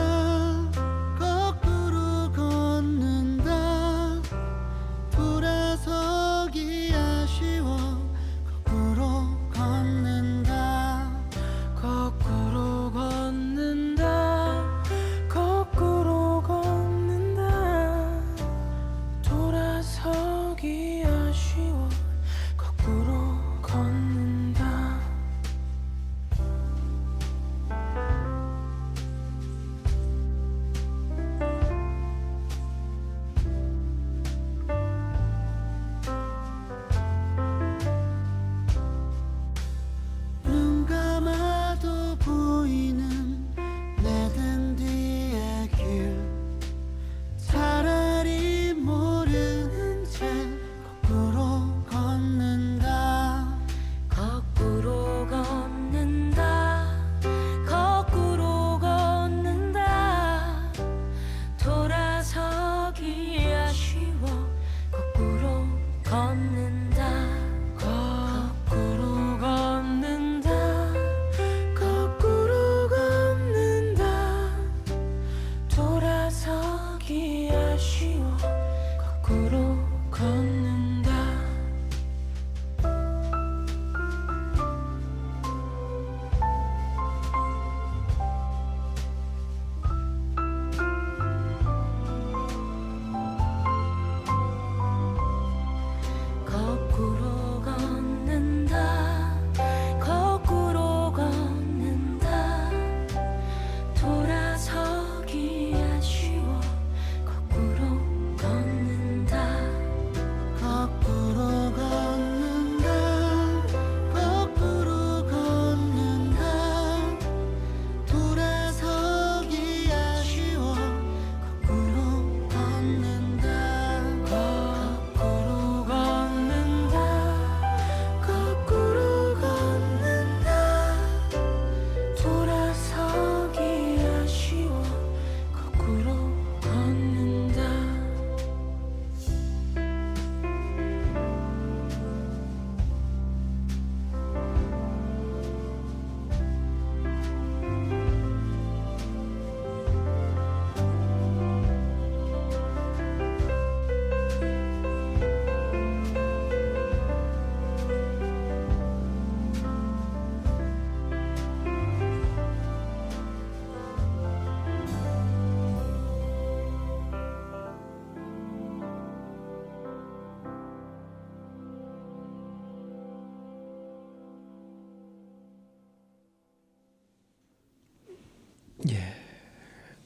거꾸로 걷는다 돌아서기 아쉬워 거꾸로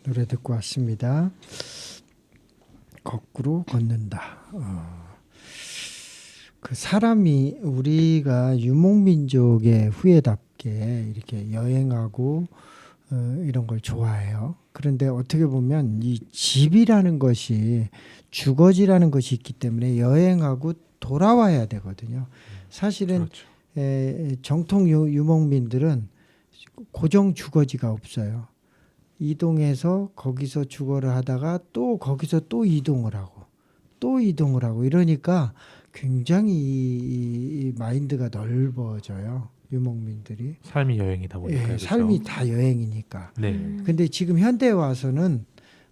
노래 듣고 왔습니다. 거꾸로 걷는다. 그 사람이 우리가 유목민족의 후예답게 이렇게 여행하고 이런 걸 좋아해요. 그런데 어떻게 보면 이 집이라는 것이 주거지라는 것이 있기 때문에 여행하고 돌아와야 되거든요. 사실은 그렇죠. 정통 유목민들은 고정 주거지가 없어요. 이동해서 거기서 주거를 하다가 또 거기서 또 이동을 하고 이러니까 굉장히 이 마인드가 넓어져요. 유목민들이. 삶이 여행이다 보니까. 예, 그렇죠? 삶이 다 여행이니까. 네. 근데 지금 현대에 와서는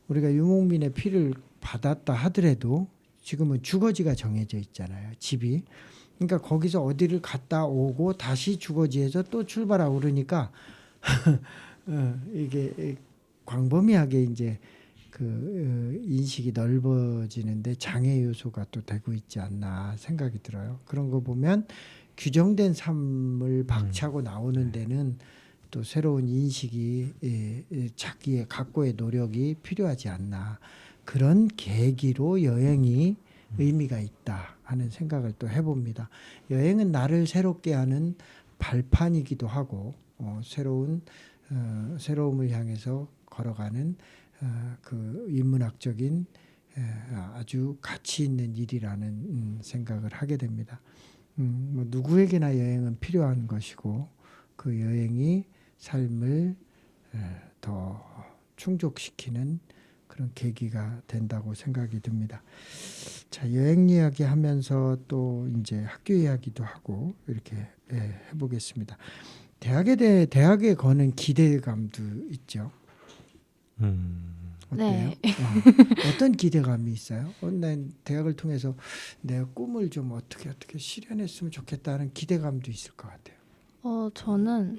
우리가 유목민의 피를 받았다 하더라도 지금은 주거지가 정해져 있잖아요. 집이. 그러니까 거기서 어디를 갔다 오고 다시 주거지에서 또 출발하고 그러니까 이게 광범위하게 이제 그 인식이 넓어지는데 장애 요소가 또 되고 있지 않나 생각이 들어요. 그런 거 보면 규정된 삶을 박차고 나오는 데는 또 새로운 인식이 자기의 각고의 노력이 필요하지 않나. 그런 계기로 여행이 의미가 있다 하는 생각을 또 해봅니다. 여행은 나를 새롭게 하는 발판이기도 하고 새로움을 향해서 걸어가는 그 인문학적인 아주 가치 있는 일이라는 생각을 하게 됩니다. 뭐 누구에게나 여행은 필요한 것이고 그 여행이 삶을 더 충족시키는 그런 계기가 된다고 생각이 듭니다. 자, 여행 이야기 하면서 또 이제 학교 이야기도 하고 이렇게 해보겠습니다. 대학에 거는 기대감도 있죠. 어때요? 네. 어떤 기대감이 있어요? 난 대학을 통해서 내 꿈을 좀 어떻게 실현했으면 좋겠다는 기대감도 있을 것 같아요. 저는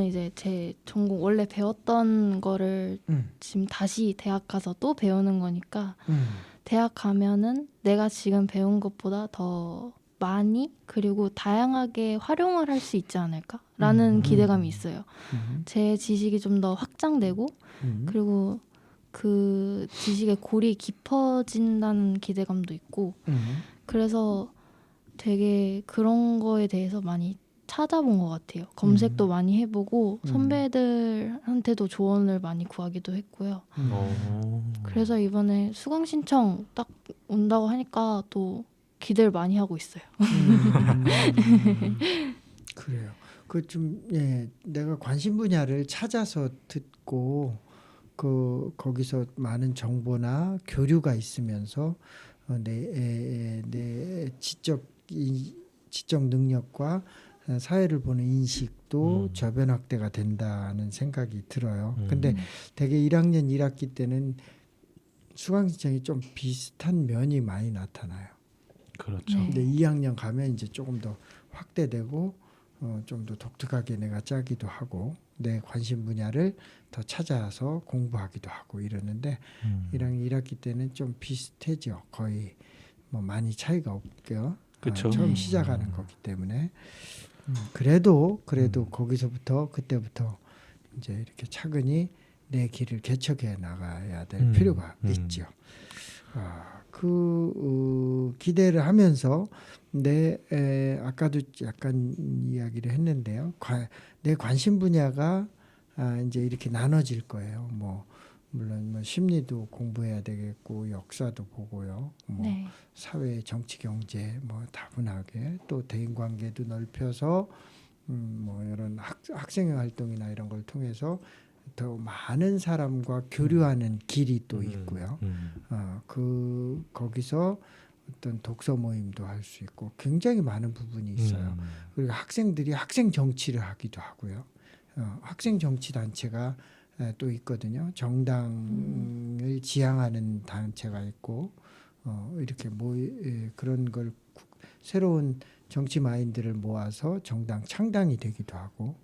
이제 제 전공 원래 배웠던 거를 지금 다시 대학 가서 또 배우는 거니까 대학 가면은 내가 지금 배운 것보다 더 많이 그리고 다양하게 활용을 할 수 있지 않을까라는 기대감이 있어요. 제 지식이 좀 더 확장되고 그리고 그 지식의 골이 깊어진다는 기대감도 있고 그래서 되게 그런 거에 대해서 많이 찾아본 것 같아요. 검색도 많이 해보고 선배들한테도 조언을 많이 구하기도 했고요. 그래서 이번에 수강 신청 딱 온다고 하니까 또 기대를 많이 하고 있어요. 그래요. 그 좀 내가 관심 분야를 찾아서 듣고 거기서 많은 정보나 교류가 있으면서 내 지적 능력과 사회를 보는 인식도 저변학대가 된다는 생각이 들어요. 근데 되게 1학년 1학기 때는 수강 신청이 좀 비슷한 면이 많이 나타나요. 그렇죠. 네. 근데 2학년 가면 이제 조금 더 확대되고 좀 더 독특하게 내가 짜기도 하고 내 관심 분야를 더 찾아서 공부하기도 하고 이러는데 1학년 1학기 때는 좀 비슷해져. 거의 뭐 많이 차이가 없고요. 그쵸. 처음 네. 시작하는 거기 때문에 그래도 거기서부터 그때부터 이제 이렇게 차근히 내 길을 개척해 나가야 될 필요가 있죠. 기대를 하면서 아까도 약간 이야기를 했는데요. 내 관심 분야가 이제 이렇게 나눠질 거예요. 물론 심리도 공부해야 되겠고 역사도 보고요. 네. 사회, 정치, 경제 다분하게 또 대인 관계도 넓혀서 이런 학생 활동이나 이런 걸 통해서 더 많은 사람과 교류하는 길이 또 있고요. 거기서 어떤 독서 모임도 할 수 있고 굉장히 많은 부분이 있어요. 그리고 학생들이 학생 정치를 하기도 하고요. 학생 정치 단체가 또 있거든요. 정당을 지향하는 단체가 있고 이렇게 그런 걸 새로운 정치 마인드를 모아서 정당 창당이 되기도 하고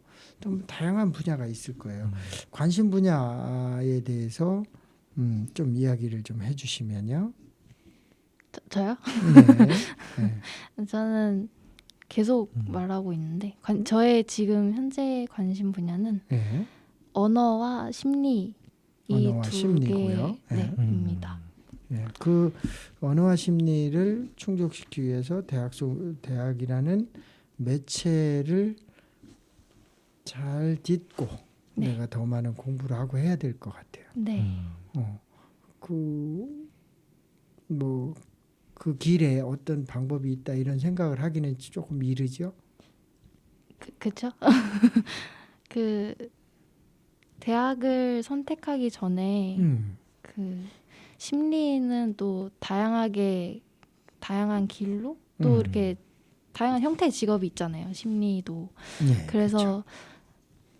또 다양한 분야가 있을 거예요. 관심 분야에 대해서 좀 이야기를 좀 해주시면요. 저요? 네. 저는 계속 말하고 있는데 저의 지금 현재 관심 분야는 네. 언어와 심리 이 언어와 두 심리고요. 개, 네, 음. 입니다. 예, 그 언어와 심리를 충족시키기 위해서 대학이라는 매체를 잘 딛고 네. 내가 더 많은 공부를 하고 해야 될 것 같아요. 네, 뭐 그 길에 어떤 방법이 있다 이런 생각을 하기는 조금 이르죠. 그쵸? 그 대학을 선택하기 전에 그 심리는 또 다양한 길로 또 이렇게 다양한 형태의 직업이 있잖아요. 심리도. 예, 그래서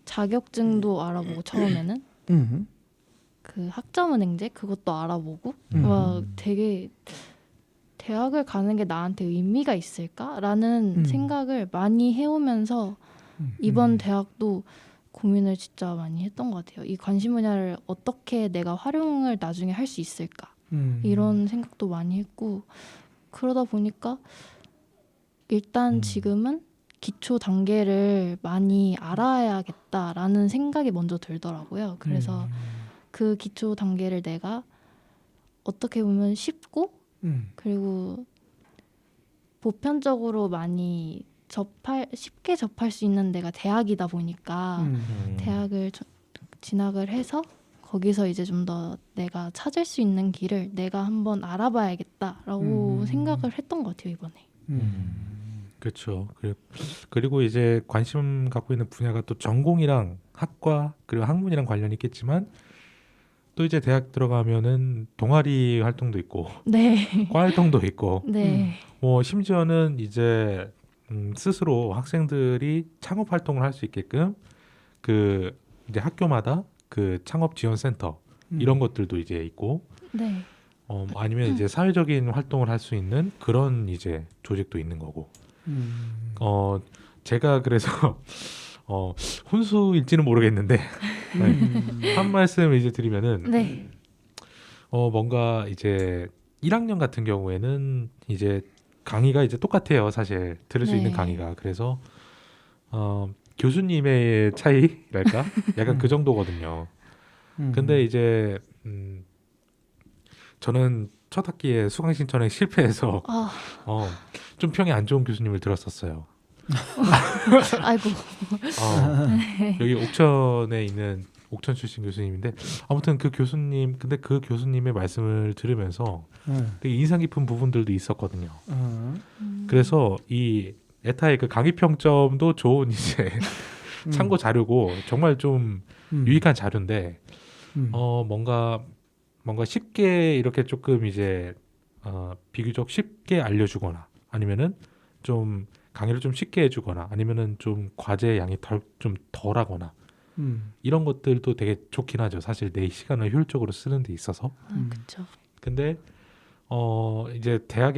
자격증도 알아보고 처음에는 그렇죠. 그 학점은행제 그것도 알아보고 음. 와 되게 대학을 가는 게 나한테 의미가 있을까라는 생각을 많이 해오면서 이번 대학도 고민을 진짜 많이 했던 것 같아요. 이 관심 분야를 어떻게 내가 활용을 나중에 할 수 있을까 이런 생각도 많이 했고 그러다 보니까 일단 지금은 기초 단계를 많이 알아야겠다라는 생각이 먼저 들더라고요. 그래서 그 기초 단계를 내가 어떻게 보면 쉽고 그리고 보편적으로 많이 쉽게 접할 수 있는 데가 대학이다 보니까 대학을 진학을 해서 거기서 이제 좀 더 내가 찾을 수 있는 길을 내가 한번 알아봐야겠다라고 생각을 했던 것 같아요, 이번에. 그렇죠. 그리고 이제 관심 갖고 있는 분야가 또 전공이랑 학과 그리고 학문이랑 관련이 있겠지만 또 이제 대학 들어가면은 동아리 활동도 있고 네. 과 활동도 있고 네. 뭐 심지어는 이제 스스로 학생들이 창업 활동을 할 수 있게끔 그 이제 학교마다 그 창업 지원 센터 이런 것들도 이제 있고 네. 아니면 이제 사회적인 활동을 할 수 있는 그런 이제 조직도 있는 거고 제가 그래서 훈수일지는 모르겠는데 네. 한 말씀 이제 드리면은 네. 뭔가 이제 1학년 같은 경우에는 이제 강의가 이제 똑같아요. 사실 들을 수 네. 있는 강의가. 그래서 교수님의 차이랄까? 약간 그 정도거든요. 근데 이제 저는 첫 학기에 수강 신청에 실패해서 아, 좀 평이 안 좋은 교수님을 들었었어요. 아이고. 여기 옥천에 있는 옥천 출신 교수님인데 아무튼 그 교수님 근데 그 교수님의 말씀을 들으면서 되게 인상 깊은 부분들도 있었거든요. 그래서 이 에타의 그 강의 평점도 좋은 이제 참고 자료고 정말 좀 유익한 자료인데 뭔가 쉽게 이렇게 조금 이제 비교적 쉽게 알려주거나 아니면은 좀 강의를 좀 쉽게 해주거나 아니면은 좀 과제 양이 좀 덜하거나 이런 것들도 되게 좋긴 하죠. 사실 내 시간을 효율적으로 쓰는 데 있어서. 그렇죠. 근데 이제 대학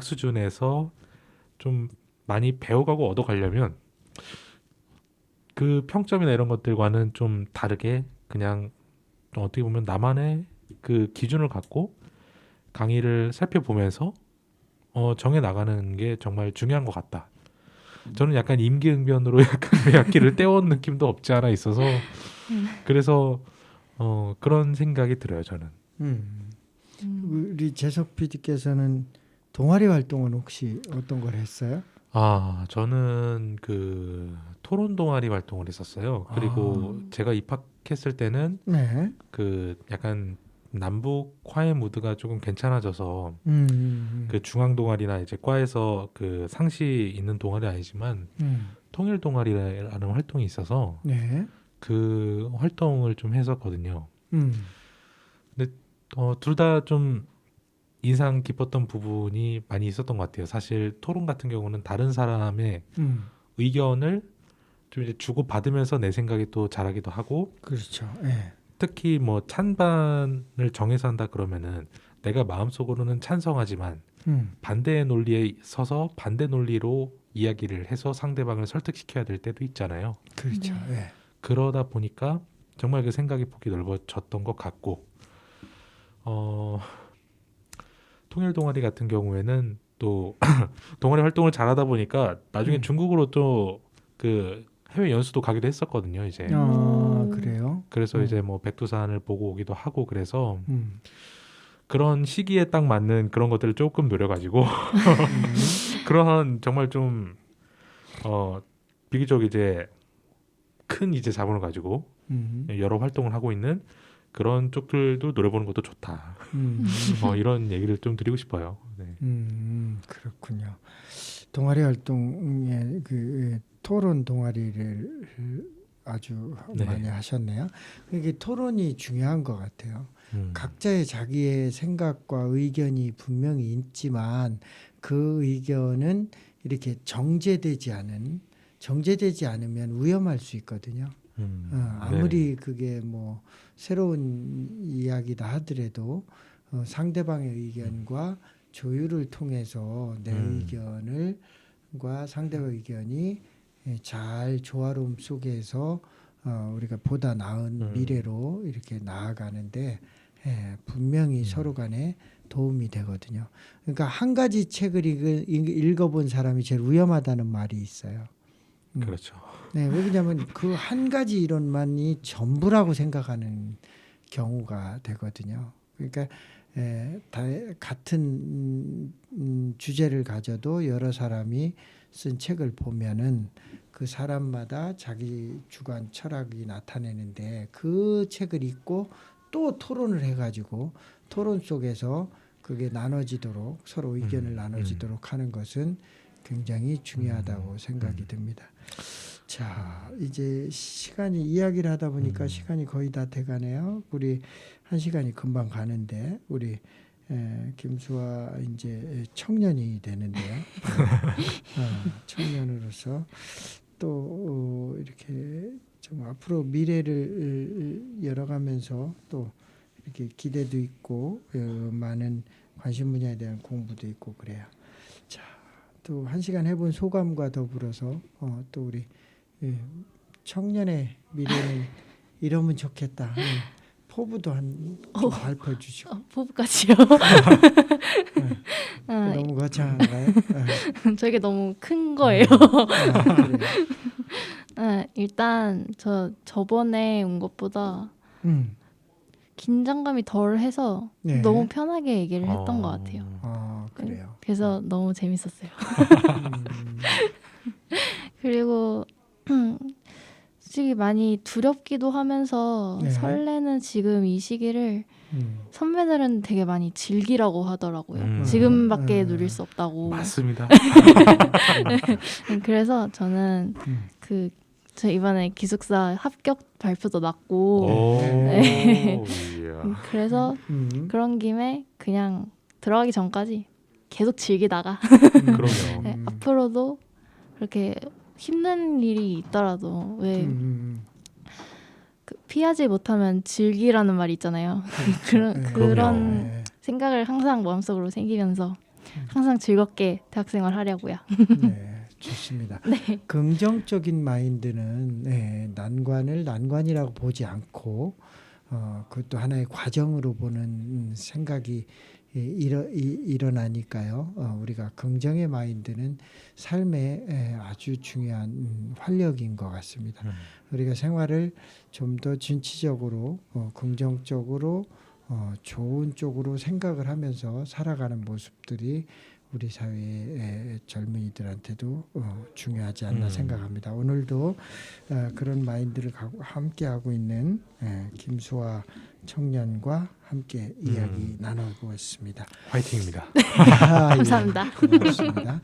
수준에서 좀 많이 배워가고 얻어가려면 그 평점이나 이런 것들과는 좀 다르게 그냥 좀 어떻게 보면 나만의 그 기준을 갖고 강의를 살펴보면서 정해 나가는 게 정말 중요한 것 같다. 저는 약간 임기응변으로 약간 매 학기를 때워온 느낌도 없지 않아 있어서 그래서 그런 생각이 들어요. 저는. 우리 재석 PD께서는 동아리 활동은 혹시 어떤 걸 했어요? 저는 그 토론 동아리 활동을 했었어요. 그리고 제가 입학했을 때는 네. 그 약간 남북 화해 무드가 조금 괜찮아져서 그 중앙 동아리나 이제 과에서 그 상시 있는 동아리 아니지만 통일 동아리라는 활동이 있어서 네. 그 활동을 좀 했었거든요. 근데 둘 다 좀 인상 깊었던 부분이 많이 있었던 것 같아요. 사실 토론 같은 경우는 다른 사람의 의견을 좀 이제 주고 받으면서 내 생각이 또 자라기도 하고 그렇죠. 예. 특히 뭐 찬반을 정해서 한다 그러면은 내가 마음속으로는 찬성하지만 반대의 논리에 서서 반대 논리로 이야기를 해서 상대방을 설득시켜야 될 때도 있잖아요. 그렇죠. 예. 그러다 보니까 정말 그 생각의 폭이 넓어졌던 것 같고 통일 동아리 같은 경우에는 또 동아리 활동을 잘하다 보니까 나중에 중국으로 또 그 해외 연수도 가기도 했었거든요. 이제 그래요? 그래서 이제 뭐 백두산을 보고 오기도 하고 그래서 음. 그런 시기에 딱 맞는 그런 것들을 조금 노려가지고 그런 정말 좀 비교적 이제 큰 이제 자본을 가지고 여러 활동을 하고 있는 그런 쪽들도 노려보는 것도 좋다. 이런 얘기를 좀 드리고 싶어요. 네. 그렇군요. 동아리 활동에 그 토론 동아리를 아주 네. 많이 하셨네요. 이게 토론이 중요한 것 같아요. 음. 각자의 자기의 생각과 의견이 분명히 있지만 그 의견은 이렇게 정제되지 않으면 위험할 수 있거든요. 아무리 그게 뭐 새로운 이야기다 하더라도 상대방의 의견과 조율을 통해서 내 의견과 상대의 의견이 잘 조화로움 속에서 우리가 보다 나은 미래로 이렇게 나아가는데 분명히 서로 간에 도움이 되거든요. 그러니까 한 가지 책을 읽어본 사람이 제일 위험하다는 말이 있어요. 그렇죠. 네, 왜냐하면 그 한 가지 이론만이 전부라고 생각하는 경우가 되거든요. 그러니까 같은 주제를 가져도 여러 사람이 쓴 책을 보면은 그 사람마다 자기 주관 철학이 나타내는데 그 책을 읽고 또 토론을 해가지고 토론 속에서 그게 나눠지도록 서로 의견을 나눠지도록 하는 것은 굉장히 중요하다고 생각이 듭니다. 자, 이제 시간이 이야기를 하다 보니까 시간이 거의 다 돼가네요. 우리 한 시간이 금방 가는데 우리 김수아 이제 청년이 되는데요. 청년으로서 또 이렇게 좀 앞으로 미래를 열어가면서 또 이렇게 기대도 있고 많은 관심 분야에 대한 공부도 있고 그래요. 자, 또 한 시간 해본 소감과 더불어서 또 우리 청년의 미래는 이러면 좋겠다 하는 포부도 좀 발표해 주시고. 포부까지요. 너무 거창한가요? 저게 너무 큰 거예요. 그래요. 일단 저번에 온 것보다 긴장감이 덜해서 네. 너무 편하게 얘기를 했던 것 같아요. 그래요. 그래서 너무 재밌었어요. 그리고 솔직히 많이 두렵기도 하면서 네. 설레는 지금 이 시기를 선배들은 되게 많이 즐기라고 하더라고요. 지금밖에 누릴 수 없다고. 맞습니다. 그래서 저는 저 이번에 기숙사 합격 발표도 났고 네. 그래서 그런 김에 그냥 들어가기 전까지 계속 즐기다가 그럼요. 네, 앞으로도 그렇게 힘든 일이 있더라도 왜 피하지 못하면 즐기라는 말이 있잖아요. 그런 생각을 항상 마음속으로 생기면서 항상 즐겁게 대학생활 하려고요. 네, 좋습니다. 긍정적인 마인드는 난관을 난관이라고 보지 않고 그것도 하나의 과정으로 보는 생각이 일어나니까요. 우리가 긍정의 마인드는 삶에 아주 중요한 활력인 것 같습니다. 우리가 생활을 좀 더 진취적으로 긍정적으로 좋은 쪽으로 생각을 하면서 살아가는 모습들이 우리 사회의 젊은이들한테도 중요하지 않나 생각합니다. 오늘도 그런 마인드를 함께하고 있는 김수아 청년과 함께 이야기 나눠보았습니다. 화이팅입니다. 감사합니다. 고맙습니다.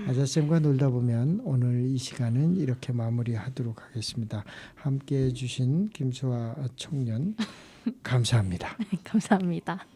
아자쌤과 놀다 보면 오늘 이 시간은 이렇게 마무리하도록 하겠습니다. 함께해 주신 김수아 청년 감사합니다. 감사합니다.